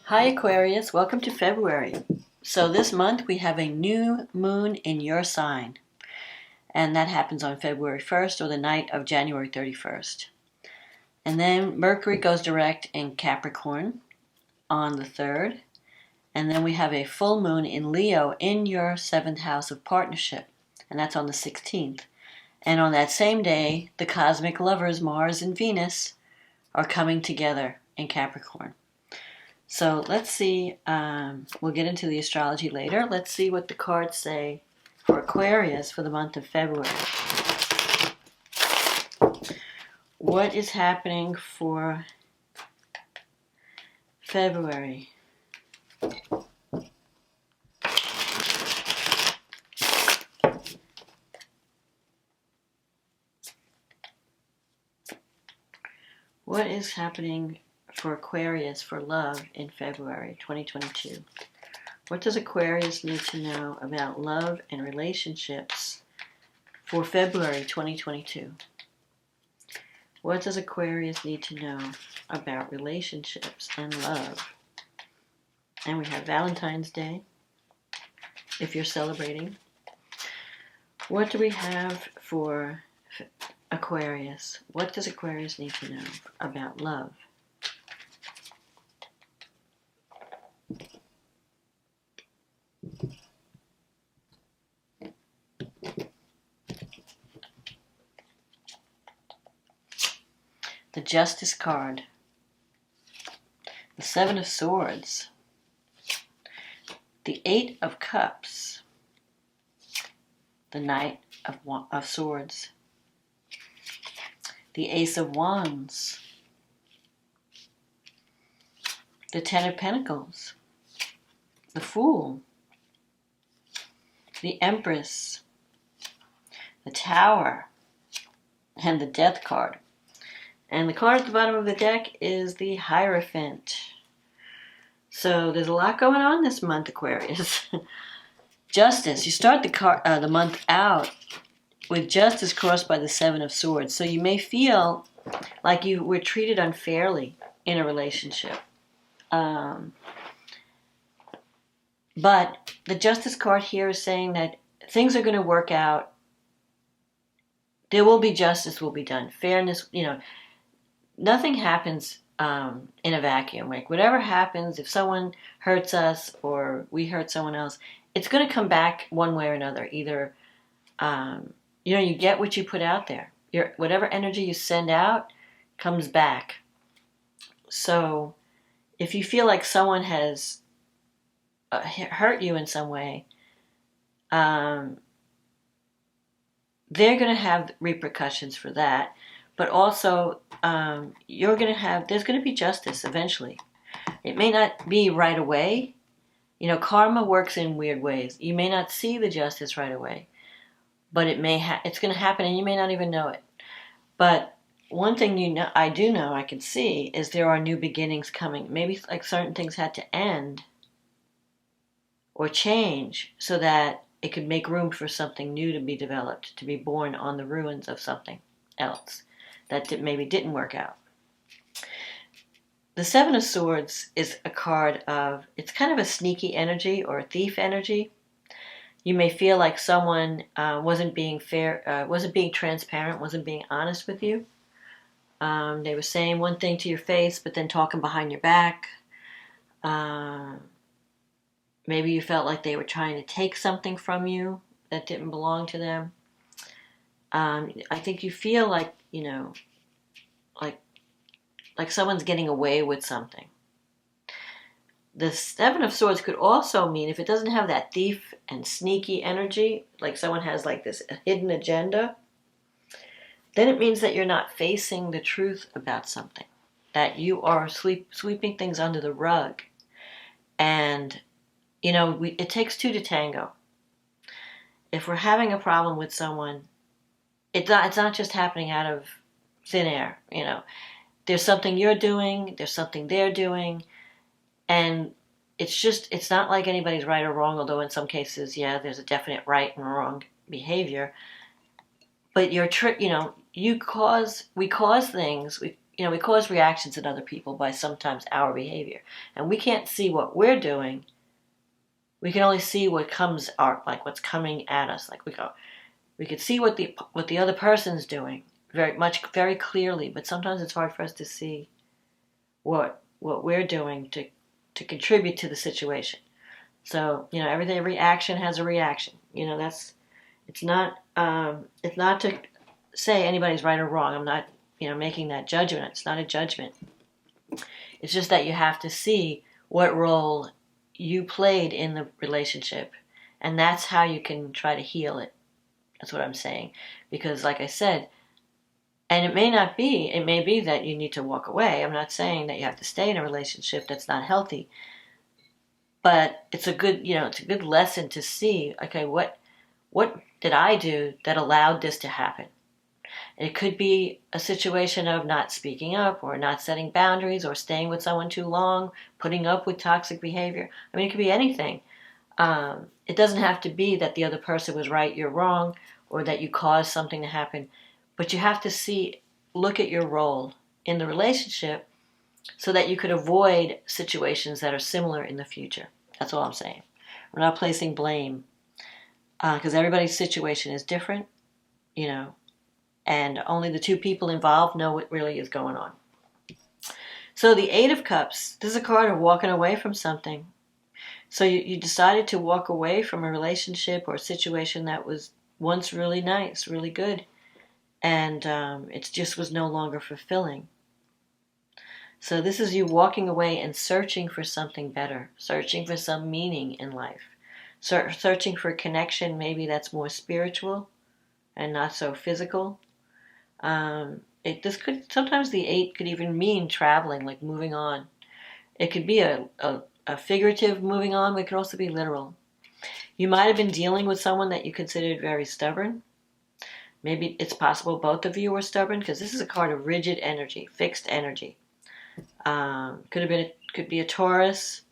Hi Aquarius, welcome to February. So this month we have a new moon in your sign, and that happens on February 1st or the night of January 31st. And then Mercury goes direct in Capricorn on the 3rd, and then we have a full moon in Leo in your 7th house of partnership, and that's on the 16th. And on that same day, the cosmic lovers Mars and Venus are coming together in Capricorn. So let's see, we'll get into the astrology later. Let's see what the cards say for Aquarius for the month of February. What is happening for February? What is happening for Aquarius for love in February 2022? What does Aquarius need to know about love and relationships for February 2022? What does Aquarius need to know about relationships and love? And we have Valentine's Day, if you're celebrating. What do we have for Aquarius? What does Aquarius need to know about love? The Justice card, the Seven of Swords, the Eight of Cups, the Knight of Swords, the Ace of Wands, the Ten of Pentacles, the Fool, the Empress, the Tower, and the Death card. And the card at the bottom of the deck is the Hierophant. So there's a lot going on this month, Aquarius. Justice. You start the month out with Justice crossed by the Seven of Swords. So you may feel like you were treated unfairly in a relationship. But the Justice card here is saying that things are going to work out. There will be justice will be done. Fairness, nothing happens in a vacuum. Like whatever happens, if someone hurts us or we hurt someone else, it's going to come back one way or another. Either, you get what you put out there. Whatever energy you send out comes back. So if you feel like someone has hurt you in some way, they're going to have repercussions for that. But also, there's going to be justice eventually. It may not be right away. Karma works in weird ways. You may not see the justice right away, but it's going to happen, and you may not even know it. But one thing I can see is there are new beginnings coming. Maybe like certain things had to end or change so that it could make room for something new to be developed, to be born on the ruins of something else that maybe didn't work out. The Seven of Swords is a card it's kind of a sneaky energy or a thief energy. You may feel like someone wasn't being fair, wasn't being transparent, wasn't being honest with you. They were saying one thing to your face, but then talking behind your back. Maybe you felt like they were trying to take something from you that didn't belong to them. I think you feel like, like someone's getting away with something. The Seven of Swords could also mean, if it doesn't have that thief and sneaky energy, like someone has like this hidden agenda, then it means that you're not facing the truth about something, that you are sweeping things under the rug. And, it takes two to tango. If we're having a problem with someone, it's not just happening out of thin air, There's something you're doing, there's something they're doing, and it's not like anybody's right or wrong, although in some cases, there's a definite right and wrong behavior. But we cause things, we cause reactions in other people by sometimes our behavior. And we can't see what we're doing. We can only see what comes what's coming at us. Like we could see what the other person's doing very clearly, but sometimes it's hard for us to see what we're doing to contribute to the situation. So, every action has a reaction. It's not to say anybody's right or wrong. I'm not, making that judgment. It's not a judgment. It's just that you have to see what role you played in the relationship, and that's how you can try to heal it. That's what I'm saying. Because like I said, and it may be that you need to walk away. I'm not saying that you have to stay in a relationship that's not healthy. But it's a good lesson to see, okay, what did I do that allowed this to happen? And it could be a situation of not speaking up or not setting boundaries or staying with someone too long, putting up with toxic behavior. I mean, it could be anything. It doesn't have to be that the other person was right, you're wrong, or that you caused something to happen. But you have to look at your role in the relationship so that you could avoid situations that are similar in the future. That's all I'm saying. We're not placing blame because everybody's situation is different, and only the two people involved know what really is going on. So the Eight of Cups, this is a card of walking away from something. So you decided to walk away from a relationship or a situation that was once really nice, really good, and it just was no longer fulfilling. So this is you walking away and searching for something better, searching for some meaning in life, searching for a connection maybe that's more spiritual and not so physical. Sometimes the 8 could even mean traveling, like moving on. It could be a figurative moving on, but it could also be literal. You might have been dealing with someone that you considered very stubborn. Maybe it's possible both of you were stubborn, because this is a card of rigid energy, fixed energy. Could be a Taurus,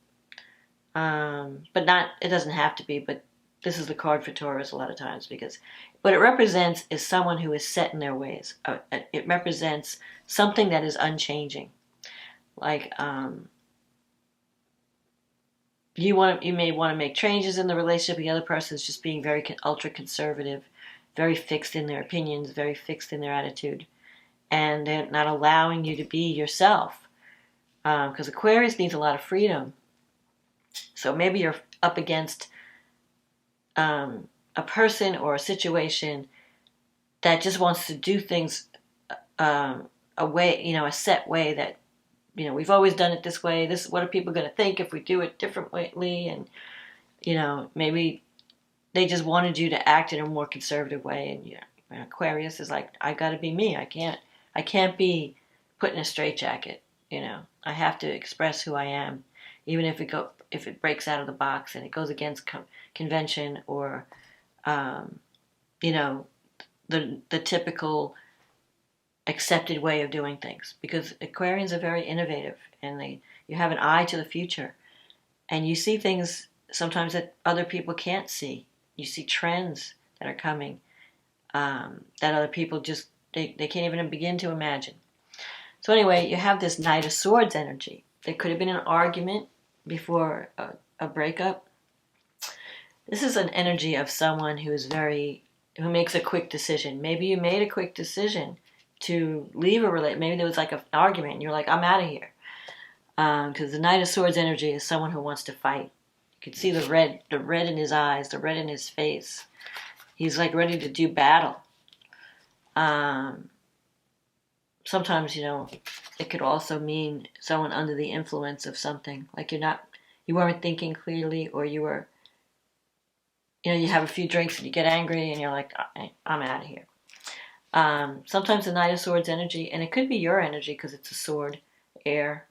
but not. It doesn't have to be. But this is the card for Taurus a lot of times, because what it represents is someone who is set in their ways. It represents something that is unchanging. Like you may want to make changes in the relationship. The other person is just being very ultra conservative, very fixed in their opinions, very fixed in their attitude, and they're not allowing you to be yourself. Because Aquarius needs a lot of freedom. So maybe you're up against a person or a situation that just wants to do things a set way that, we've always done it this way. What are people going to think if we do it differently? And, maybe they just wanted you to act in a more conservative way. And Aquarius is like, I got to be me. I can't be put in a straitjacket. I have to express who I am, even if it breaks out of the box and it goes against convention or, the typical accepted way of doing things. Because Aquarians are very innovative, and you have an eye to the future, and you see things sometimes that other people can't see. You see trends that are coming that other people just they can't even begin to imagine. So anyway, you have this Knight of Swords energy. There could have been an argument before a breakup. This is an energy of someone who makes a quick decision. Maybe you made a quick decision to leave a relationship. Maybe there was like an argument and you're like, I'm out of here. Because the Knight of Swords energy is someone who wants to fight. You can see the red in his eyes, the red in his face. He's like ready to do battle. Sometimes, it could also mean someone under the influence of something. Like you weren't thinking clearly, or you were, you have a few drinks and you get angry and you're like, I'm out of here. Sometimes the Knight of Swords energy, and it could be your energy because it's a sword, air.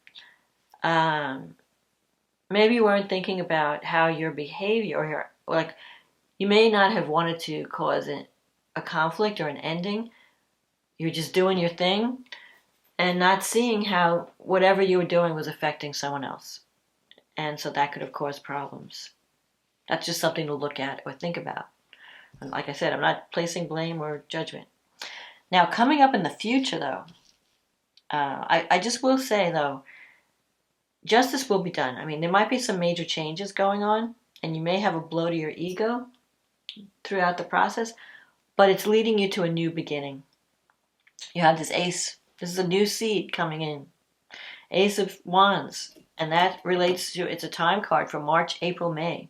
Maybe you weren't thinking about how your behavior, you may not have wanted to cause a conflict or an ending. You're just doing your thing and not seeing how whatever you were doing was affecting someone else. And so that could have caused problems. That's just something to look at or think about. And like I said, I'm not placing blame or judgment. Now, coming up in the future, though, I just will say, though, justice will be done. I mean, there might be some major changes going on, and you may have a blow to your ego throughout the process, but it's leading you to a new beginning. You have this ace. This is a new seed coming in. Ace of Wands. And that relates to, it's a time card for March, April, May.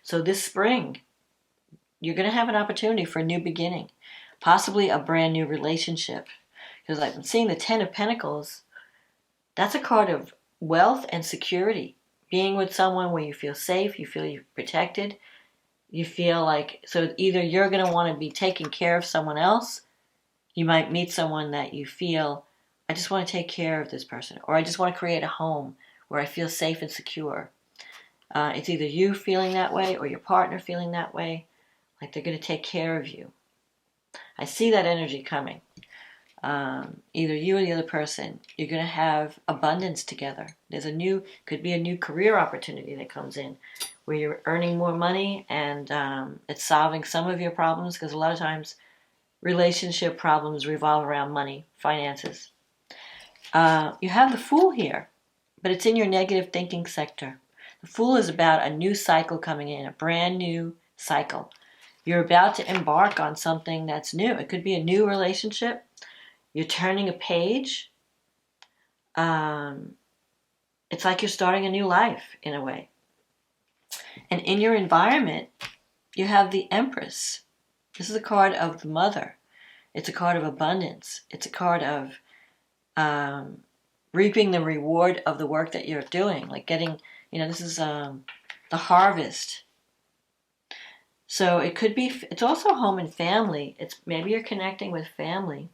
So this spring, you're going to have an opportunity for a new beginning. Possibly a brand new relationship. Because I'm seeing the Ten of Pentacles. That's a card of wealth and security. Being with someone where you feel safe, you feel you're protected. You feel like, so either you're going to want to be taking care of someone else. You might meet someone that you feel, I just want to take care of this person. Or I just want to create a home where I feel safe and secure. It's either you feeling that way or your partner feeling that way. Like they're going to take care of you. I see that energy coming. Either you or the other person, you're going to have abundance together. Could be a new career opportunity that comes in where you're earning more money and it's solving some of your problems, because a lot of times relationship problems revolve around money, finances. You have the Fool here, but it's in your negative thinking sector. The Fool is about a new cycle coming in, a brand new cycle. You're about to embark on something that's new. It could be a new relationship. You're turning a page. It's like you're starting a new life in a way. And in your environment, you have the Empress. This is a card of the mother. It's a card of abundance. It's a card of reaping the reward of the work that you're doing. Like getting, this is the harvest. So it could be, it's also home and family. It's maybe you're connecting with family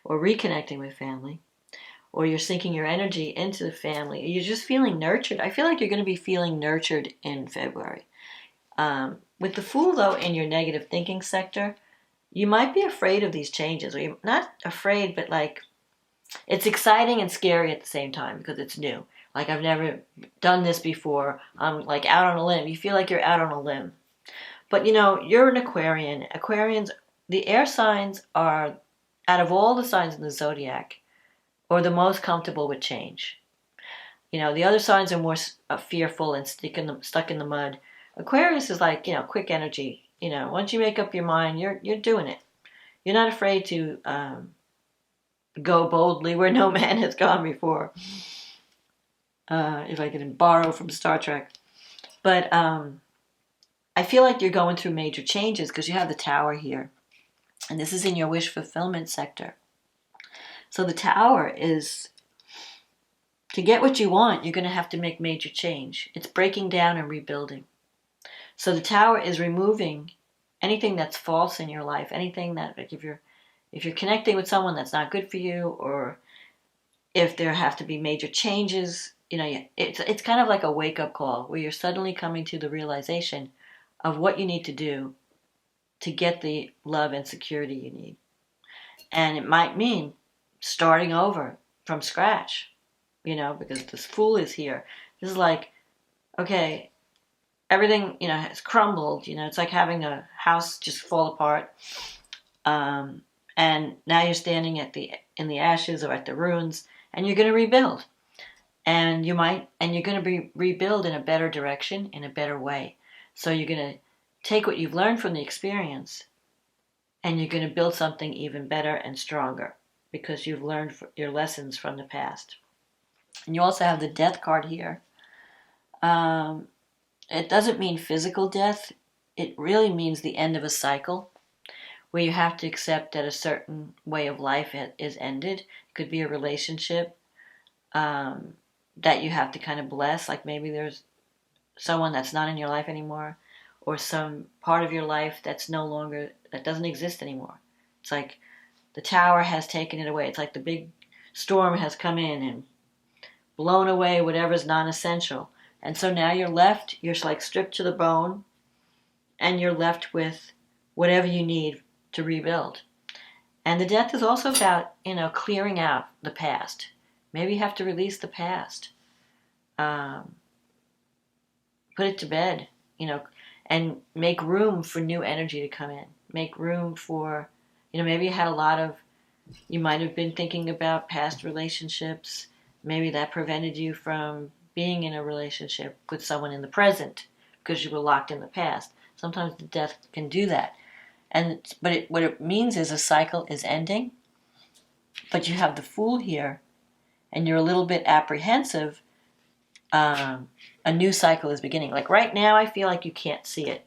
or reconnecting with family, or you're sinking your energy into the family. You're just feeling nurtured. I feel like you're going to be feeling nurtured in February. With the Fool, though, in your negative thinking sector, you might be afraid of these changes. Or you're not afraid, but like, it's exciting and scary at the same time because it's new. Like, I've never done this before. I'm like out on a limb. You feel like you're out on a limb. But you're an Aquarian. Aquarians, the air signs are, out of all the signs in the zodiac, or the most comfortable with change. The other signs are more fearful and stuck in the mud. Aquarius is like, quick energy. Once you make up your mind, you're doing it. You're not afraid to go boldly where no man has gone before. If I can borrow from Star Trek. But I feel like you're going through major changes because you have the Tower here. And this is in your wish fulfillment sector. So the Tower is, to get what you want, you're going to have to make major change. It's breaking down and rebuilding. So the Tower is removing anything that's false in your life, anything that, like if you're connecting with someone that's not good for you, or if there have to be major changes, it's kind of like a wake-up call where you're suddenly coming to the realization of what you need to do to get the love and security you need. And it might mean starting over from scratch, because this Fool is here. This is like, okay, everything, has crumbled. It's like having a house just fall apart. And now you're standing in the ashes or at the ruins, and you're going to rebuild. And you're going to rebuild in a better direction, in a better way. So you're going to take what you've learned from the experience, and you're going to build something even better and stronger because you've learned your lessons from the past. And you also have the Death card here. It doesn't mean physical death. It really means the end of a cycle where you have to accept that a certain way of life is ended. It could be a relationship that you have to kind of bless. Like maybe there's someone that's not in your life anymore, or some part of your life that doesn't exist anymore. It's like the Tower has taken it away. It's like the big storm has come in and blown away whatever's non-essential. And so now you're like stripped to the bone, and you're left with whatever you need to rebuild. And the Death is also about, clearing out the past. Maybe you have to release the past. Put it to bed, and make room for new energy to come in. Make room for, maybe you had a lot of You might have been thinking about past relationships. Maybe that prevented you from being in a relationship with someone in the present because you were locked in the past. Sometimes the death can do that. What it means is a cycle is ending, but you have the Fool here, and you're a little bit apprehensive. A new cycle is beginning. Like right now, I feel like you can't see it.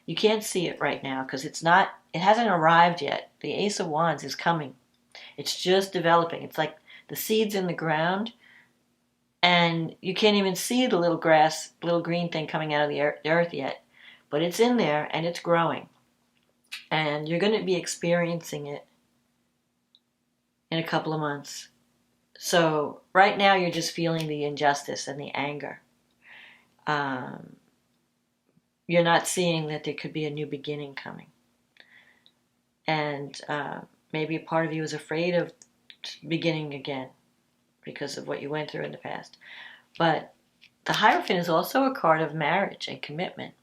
You can't see it right now because it hasn't arrived yet. The Ace of Wands is coming. It's just developing. It's like the seeds in the ground, and you can't even see the little grass, little green thing coming out of the earth yet. But it's in there, and it's growing. And you're going to be experiencing it in a couple of months. So right now, you're just feeling the injustice and the anger. You're not seeing that there could be a new beginning coming. And maybe a part of you is afraid of beginning again because of what you went through in the past. But the Hierophant is also a card of marriage and commitment.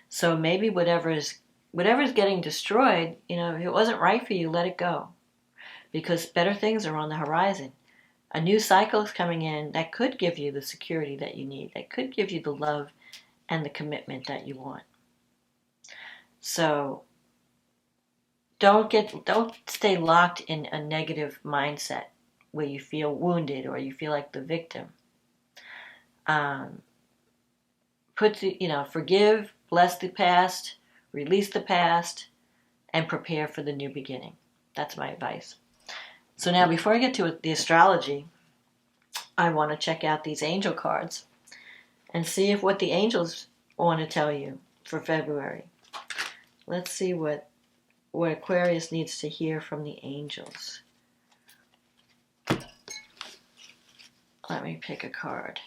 So maybe whatever's getting destroyed, if it wasn't right for you, let it go. Because better things are on the horizon. A new cycle is coming in that could give you the security that you need, that could give you the love and the commitment that you want. So don't stay locked in a negative mindset where you feel wounded or you feel like the victim. Forgive, bless the past, release the past, and prepare for the new beginning. That's my advice. So now, before I get to the astrology, I want to check out these angel cards and see if what the angels want to tell you for February. Let's see what Aquarius needs to hear from the angels. Let me pick a card.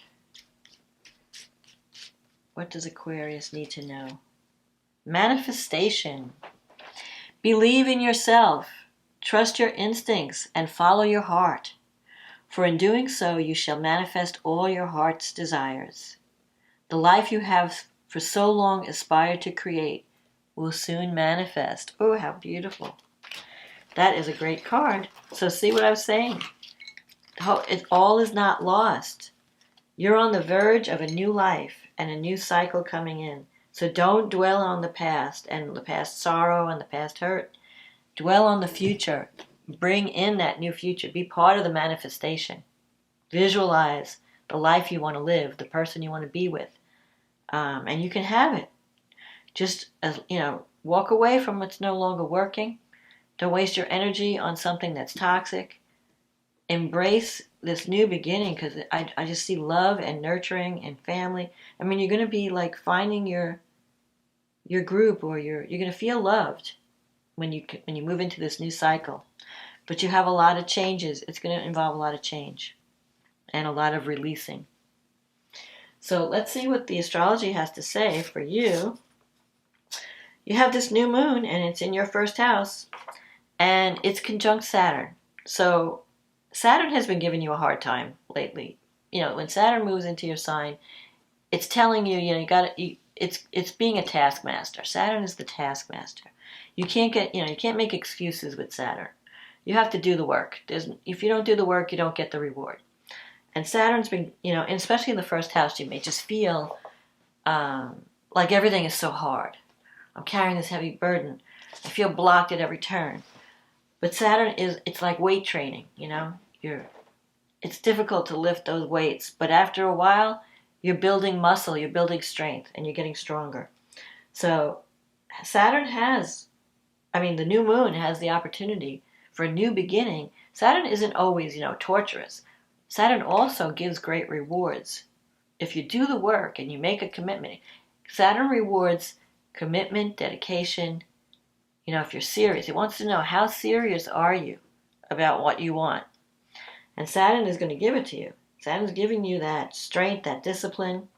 What does Aquarius need to know? Manifestation. Believe in yourself. Trust your instincts and follow your heart. For in doing so, you shall manifest all your heart's desires. The life you have for so long aspired to create will soon manifest. Oh, how beautiful. That is a great card. So see what I was saying? All is not lost. You're on the verge of a new life and a new cycle coming in. So don't dwell on the past and the past sorrow and the past hurt. Dwell on the future. Bring in that new future. Be part of the manifestation. Visualize the life you want to live, the person you want to be with. And you can have it. Just, walk away from what's no longer working. Don't waste your energy on something that's toxic. Embrace this new beginning because I just see love and nurturing and family. I mean, you're going to be like finding your group, or you're going to feel loved when you move into this new cycle. But you have a lot of changes. It's going to involve a lot of change and a lot of releasing. So let's see what the astrology has to say for you. You have this new moon, and it's in your first house, and it's conjunct Saturn. So Saturn has been giving you a hard time lately. When Saturn moves into your sign, it's telling you, it's being a taskmaster. Saturn is the taskmaster. You can't make excuses with Saturn. You have to do the work. If you don't do the work, you don't get the reward. And Saturn's been, especially in the first house, you may just feel like everything is so hard. I'm carrying this heavy burden. I feel blocked at every turn. But Saturn it's like weight training, it's difficult to lift those weights. But after a while, you're building muscle, you're building strength, and you're getting stronger. So Saturn the new moon has the opportunity for a new beginning. Saturn isn't always, torturous. Saturn also gives great rewards. If you do the work and you make a commitment, Saturn rewards commitment, dedication. If you're serious, it wants to know, how serious are you about what you want? And Saturn is going to give it to you. Saturn's giving you that strength, that discipline.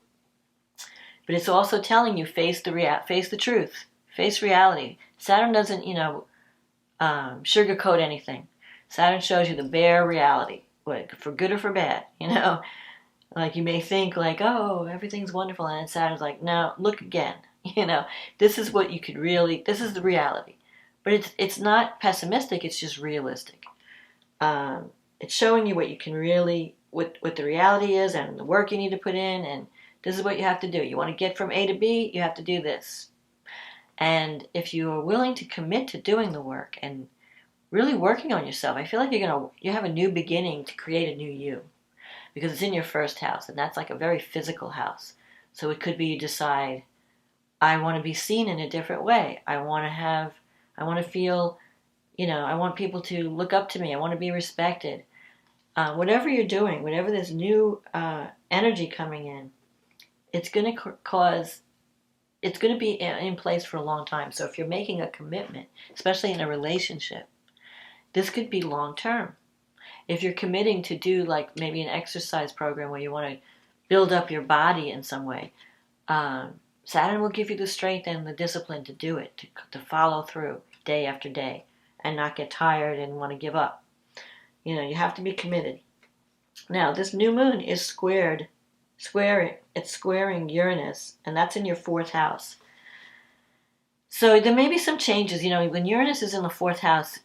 But it's also telling you, face the truth, face reality. Saturn doesn't, sugarcoat anything. Saturn shows you the bare reality, for good or for bad. Like you may think like, oh, everything's wonderful, and Saturn's like, no, look again. This is what you could really. This is the reality. But it's not pessimistic, it's just realistic. It's showing you what you can really, what the reality is and the work you need to put in, and this is what you have to do. You want to get from A to B, you have to do this. And if you are willing to commit to doing the work and really working on yourself, I feel like you have a new beginning to create a new you, because it's in your first house, and that's like a very physical house. So it could be you decide, I want to be seen in a different way. I want to feel, I want people to look up to me. I want to be respected. Whatever you're doing, whatever this new energy coming in, it's going to it's going to be in place for a long time. So if you're making a commitment, especially in a relationship, this could be long term. If you're committing to do like maybe an exercise program where you want to build up your body in some way, Saturn will give you the strength and the discipline to do it, to follow through day after day and not get tired and want to give up. You have to be committed. Now, this new moon is squaring Uranus, and that's in your fourth house. So there may be some changes. When Uranus is in the fourth house,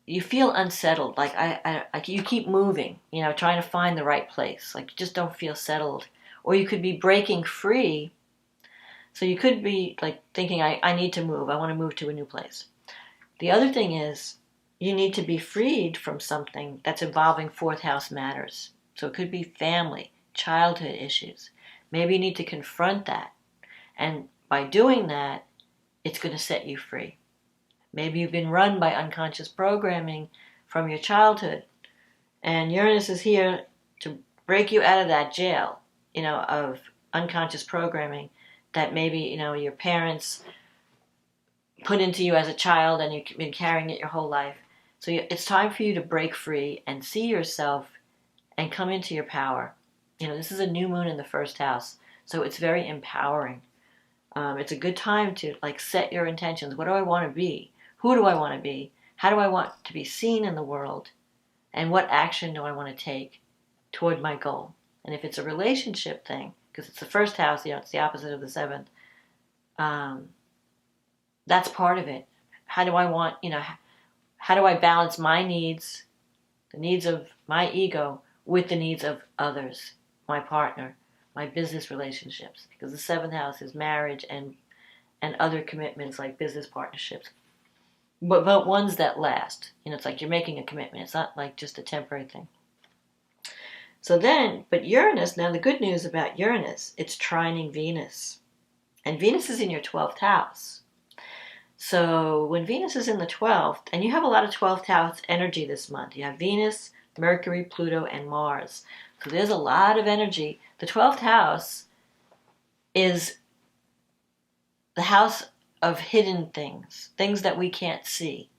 you feel unsettled. Like you keep moving, trying to find the right place. Like you just don't feel settled. Or you could be breaking free. So you could be like thinking, I need to move. I want to move to a new place. The other thing is, you need to be freed from something that's involving fourth house matters. So it could be family, childhood issues. Maybe you need to confront that. And by doing that, it's going to set you free. Maybe you've been run by unconscious programming from your childhood. And Uranus is here to break you out of that jail, of unconscious programming that maybe, your parents put into you as a child and you've been carrying it your whole life. So it's time for you to break free and see yourself and come into your power. This is a new moon in the first house, so it's very empowering. It's a good time to set your intentions. What do I want to be? Who do I want to be? How do I want to be seen in the world? And what action do I want to take toward my goal? And if it's a relationship thing, because it's the first house, it's the opposite of the seventh, that's part of it. How do I balance my needs, the needs of my ego, with the needs of others, my partner, my business relationships? Because the seventh house is marriage and other commitments like business partnerships. But ones that last. It's like you're making a commitment. It's not like just a temporary thing. So but Uranus, now the good news about Uranus, it's trining Venus. And Venus is in your 12th house. So when Venus is in the 12th, and you have a lot of 12th house energy this month. You have Venus, Mercury, Pluto, and Mars. So there's a lot of energy. The 12th house is the house of hidden things that we can't see.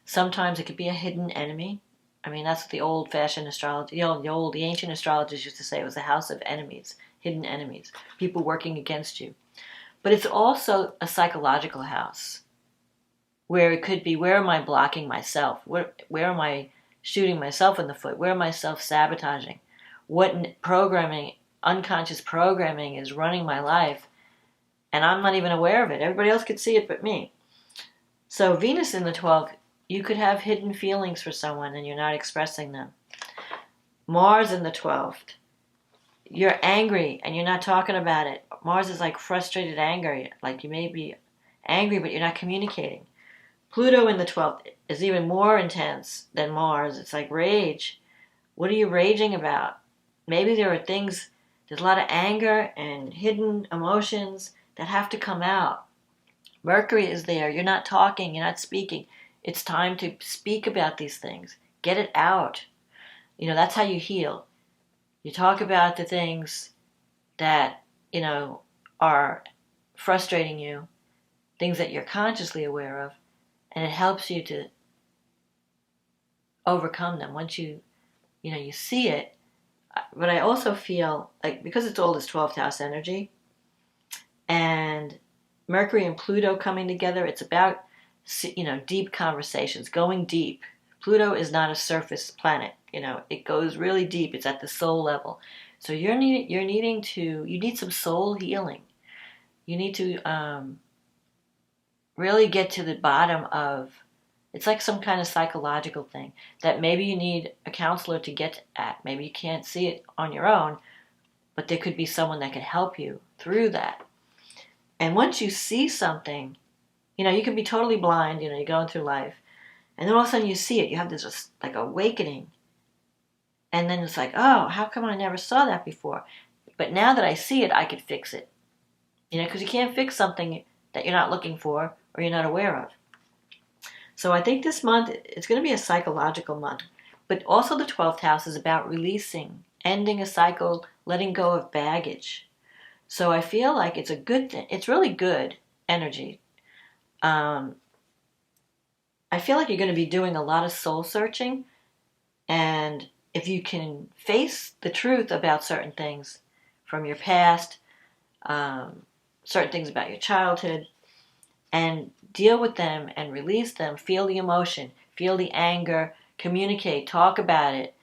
Sometimes it could be a hidden enemy. That's what the old-fashioned astrology, the ancient astrologers used to say. It was the house of enemies, hidden enemies, people working against you. But it's also a psychological house, where it could be, where am I blocking myself? Where am I shooting myself in the foot? Where am I self-sabotaging? What programming, unconscious programming, is running my life? And I'm not even aware of it. Everybody else could see it but me. So Venus in the 12th, you could have hidden feelings for someone and you're not expressing them. Mars in the 12th, you're angry and you're not talking about it. Mars is like frustrated anger. Like you may be angry but you're not communicating. Pluto in the 12th is even more intense than Mars. It's like rage. What are you raging about? Maybe there are things, there's a lot of anger and hidden emotions that have to come out. Mercury is there. You're not talking. You're not speaking. It's time to speak about these things. Get it out. That's how you heal. You talk about the things that, are frustrating you, things that you're consciously aware of, and it helps you to overcome them once you see it. But I also feel like, because it's all this 12th house energy, and Mercury and Pluto coming together, it's about, deep conversations, going deep. Pluto is not a surface planet. It goes really deep. It's at the soul level. So you need some soul healing. You need to really get to the bottom of It's like some kind of psychological thing that maybe you need a counselor to get at. Maybe you can't see it on your own, but there could be someone that can help you through that. And once you see something, you can be totally blind, you're going through life, and then all of a sudden you see it, you have this just like awakening. And then it's like, oh, how come I never saw that before? But now that I see it, I could fix it. Because you can't fix something that you're not looking for or you're not aware of. So I think this month, it's going to be a psychological month. But also the 12th house is about releasing, ending a cycle, letting go of baggage. So I feel like it's a good thing. It's really good energy. I feel like you're going to be doing a lot of soul searching. And if you can face the truth about certain things from your past, certain things about your childhood, and deal with them and release them, feel the emotion, feel the anger, communicate, talk about it,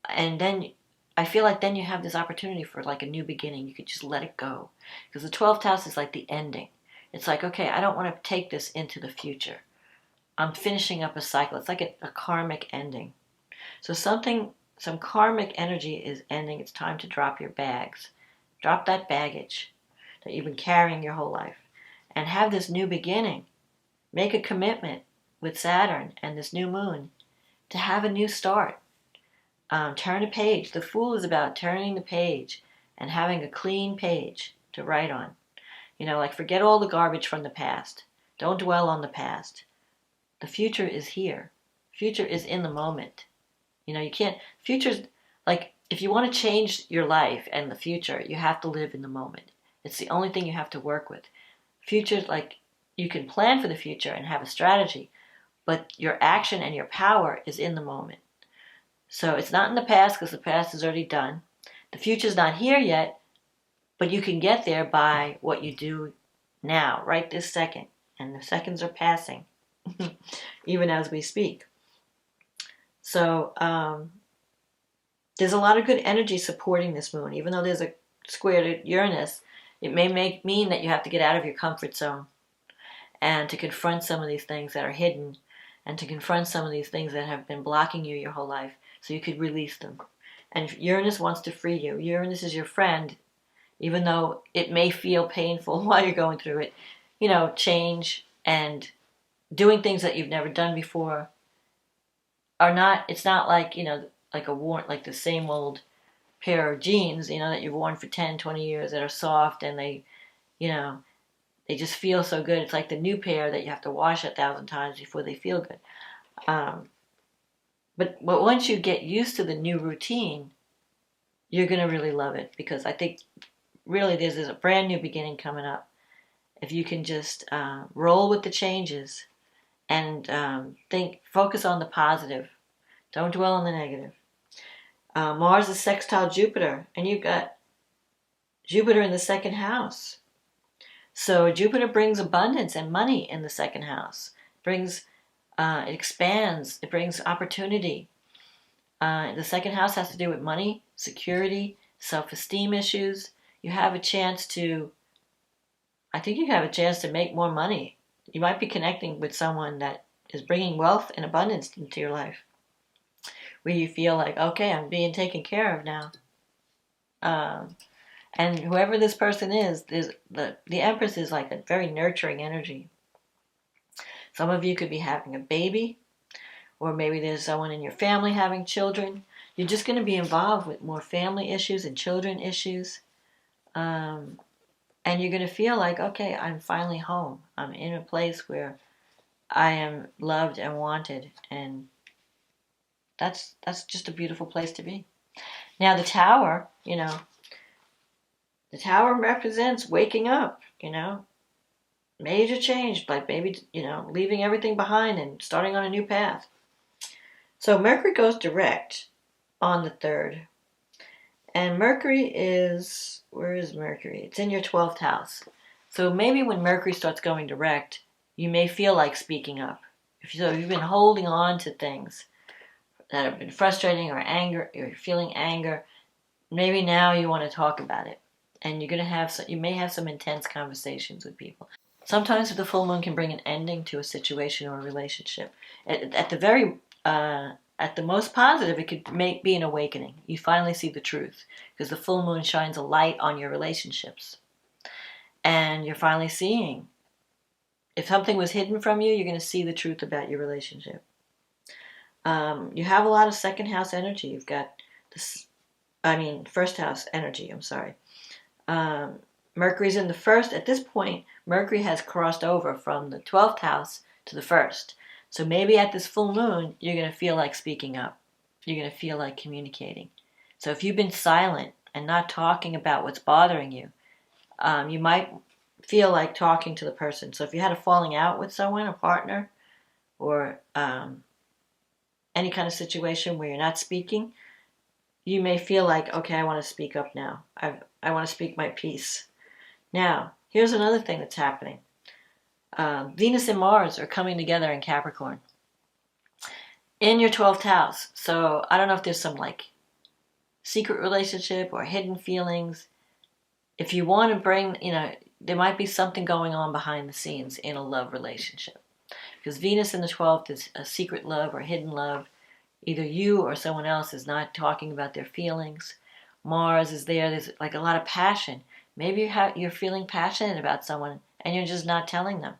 and then I feel like then you have this opportunity for like a new beginning. You could just let it go. Because the 12th house is like the ending. It's like, okay, I don't want to take this into the future. I'm finishing up a cycle. It's like a karmic ending. So some karmic energy is ending. It's time to drop your bags. Drop that baggage that you've been carrying your whole life. And have this new beginning. Make a commitment with Saturn and this new moon to have a new start. Turn a page. The Fool is about turning the page and having a clean page to write on. Like forget all the garbage from the past. Don't dwell on the past. The future is here. Future is in the moment. You can't, future's like, if you want to change your life and the future, you have to live in the moment. It's the only thing you have to work with. Future's like, you can plan for the future and have a strategy, but your action and your power is in the moment. So it's not in the past because the past is already done. The future's not here yet, but you can get there by what you do now, right this second. And the seconds are passing, even as we speak. So there's a lot of good energy supporting this moon. Even though there's a square to Uranus, it may mean that you have to get out of your comfort zone and to confront some of these things that are hidden and to confront some of these things that have been blocking you your whole life so you could release them. And Uranus wants to free you. Uranus is your friend, even though it may feel painful while you're going through it. Change and doing things that you've never done before it's not like, like the same old pair of jeans, that you've worn for 10, 20 years that are soft and they just feel so good. It's like the new pair that you have to wash 1,000 times before they feel good. But once you get used to the new routine, you're going to really love it because I think really there's a brand new beginning coming up. If you can just roll with the changes and focus on the positive. Don't dwell on the negative. Mars is sextile Jupiter, and you've got Jupiter in the second house. So Jupiter brings abundance and money in the second house. It expands. It brings opportunity. The second house has to do with money, security, self-esteem issues. I think you have a chance to make more money. You might be connecting with someone that is bringing wealth and abundance into your life, where you feel like, okay, I'm being taken care of now. And whoever this person is, the Empress is like a very nurturing energy. Some of you could be having a baby, or maybe there's someone in your family having children. You're just going to be involved with more family issues and children issues. And you're going to feel like, okay, I'm finally home. I'm in a place where I am loved and wanted. And that's just a beautiful place to be. Now the Tower, the Tower represents waking up, major change, like maybe, leaving everything behind and starting on a new path. So Mercury goes direct on the 3rd. And Mercury is, where is Mercury? It's in your 12th house. So maybe when Mercury starts going direct, you may feel like speaking up. If you've been holding on to things that have been frustrating or anger, or you're feeling anger, maybe now you want to talk about it. And you may have some intense conversations with people. Sometimes the full moon can bring an ending to a situation or a relationship. At the very, at the most positive, it could be an awakening. You finally see the truth because the full moon shines a light on your relationships. And you're finally seeing. If something was hidden from you, you're going to see the truth about your relationship. You have a lot of second house energy. You've got first house energy, I'm sorry. Mercury's in the first. At this point, Mercury has crossed over from the 12th house to the first. So maybe at this full moon, you're going to feel like speaking up. You're going to feel like communicating. So if you've been silent and not talking about what's bothering you, you might feel like talking to the person. So if you had a falling out with someone, a partner, or any kind of situation where you're not speaking, you may feel like, okay, I want to speak up now. I want to speak my piece. Now, here's another thing that's happening. Venus and Mars are coming together in Capricorn in your 12th house. So I don't know if there's some like secret relationship or hidden feelings. If you want to bring, there might be something going on behind the scenes in a love relationship. Because Venus in the 12th is a secret love or hidden love. Either you or someone else is not talking about their feelings. Mars is there. There's like a lot of passion. Maybe you're feeling passionate about someone and you're just not telling them.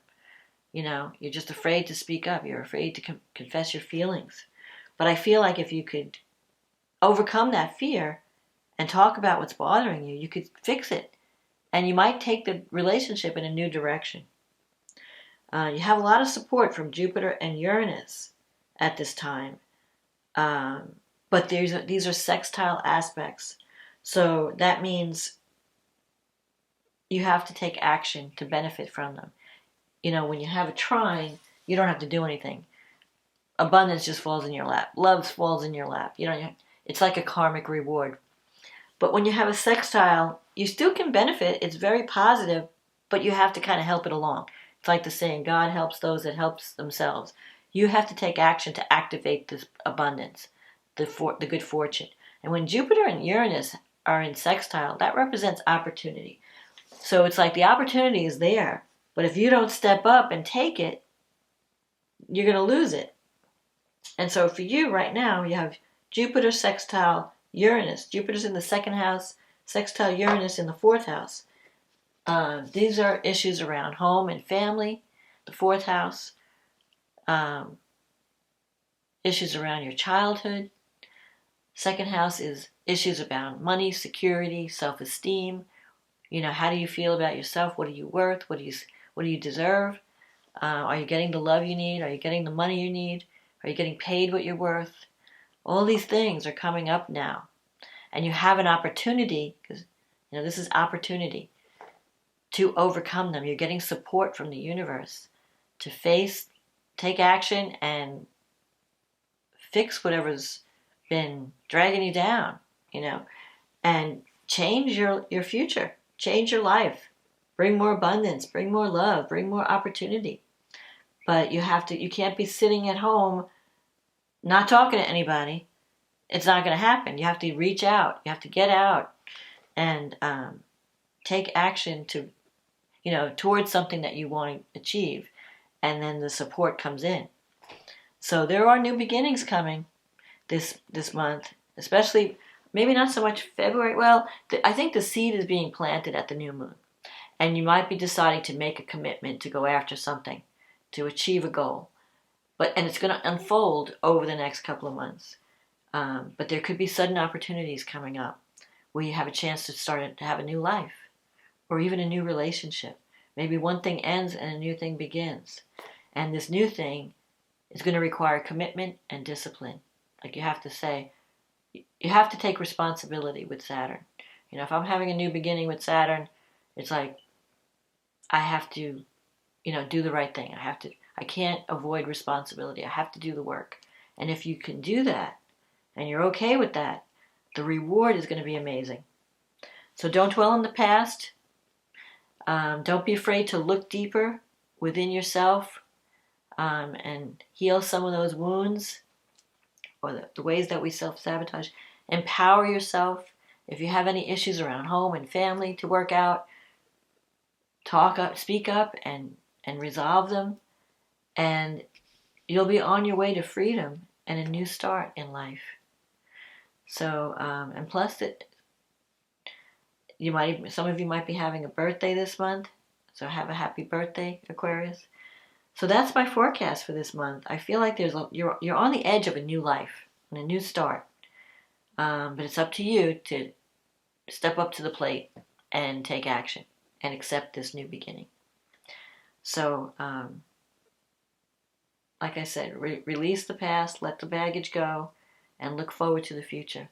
You're just afraid to speak up. You're afraid to confess your feelings. But I feel like if you could overcome that fear and talk about what's bothering you, you could fix it. And you might take the relationship in a new direction. You have a lot of support from Jupiter and Uranus at this time. But these are sextile aspects. So that means you have to take action to benefit from them. When you have a trine, you don't have to do anything. Abundance just falls in your lap. Love falls in your lap. It's like a karmic reward. But when you have a sextile, you still can benefit. It's very positive, but you have to kind of help it along. It's like the saying, God helps those that help themselves. You have to take action to activate this abundance, the good fortune. And when Jupiter and Uranus are in sextile, that represents opportunity. So it's like the opportunity is there, but if you don't step up and take it, you're going to lose it. And so for you right now, you have Jupiter sextile Uranus. Jupiter's in the second house, sextile Uranus in the fourth house. These are issues around home and family, the fourth house. Issues around your childhood. Second house is issues about money, security, self-esteem. How do you feel about yourself? What are you worth? What do you deserve? Are you getting the love you need? Are you getting the money you need? Are you getting paid what you're worth? All these things are coming up now. And you have an opportunity, because this is opportunity, to overcome them. You're getting support from the universe to take action and fix whatever's been dragging you down, and change your future, change your life, bring more abundance, bring more love, bring more opportunity. But you can't be sitting at home not talking to anybody. It's not going to happen. You have to reach out. You have to get out and take action to, towards something that you want to achieve. And then the support comes in. So there are new beginnings coming this month, especially maybe not so much February. Well, I think the seed is being planted at the new moon. And you might be deciding to make a commitment to go after something, to achieve a goal. And it's going to unfold over the next couple of months. But there could be sudden opportunities coming up where you have a chance to have a new life or even a new relationship. Maybe one thing ends and a new thing begins. And this new thing is going to require commitment and discipline. Like you have to take responsibility with Saturn. If I'm having a new beginning with Saturn, it's like I have to, do the right thing. I can't avoid responsibility. I have to do the work. And if you can do that, and you're okay with that, the reward is going to be amazing. So don't dwell on the past. Don't be afraid to look deeper within yourself and heal some of those wounds or the ways that we self-sabotage. Empower yourself. If you have any issues around home and family to work out, speak up and and resolve them, and you'll be on your way to freedom and a new start in life. So, and plus some of you might be having a birthday this month. So have a happy birthday, Aquarius. So that's my forecast for this month. I feel like you're on the edge of a new life and a new start. But it's up to you to step up to the plate and take action and accept this new beginning. So, like I said, release the past, let the baggage go, and look forward to the future.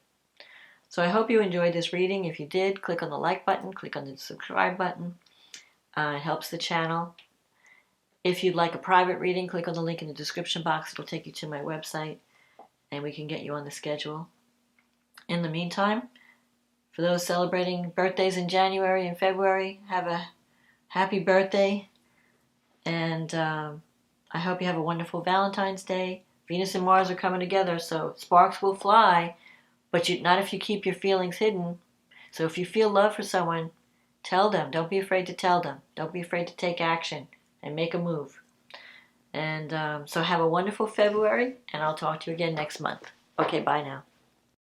So I hope you enjoyed this reading. If you did, click on the like button, click on the subscribe button. It helps the channel. If you'd like a private reading, click on the link in the description box. It'll take you to my website, and we can get you on the schedule. In the meantime, for those celebrating birthdays in January and February, have a happy birthday. And I hope you have a wonderful Valentine's Day. Venus and Mars are coming together, so sparks will fly, but not if you keep your feelings hidden. So if you feel love for someone, tell them. Don't be afraid to tell them. Don't be afraid to take action and make a move. And so have a wonderful February, and I'll talk to you again next month. Okay, bye now.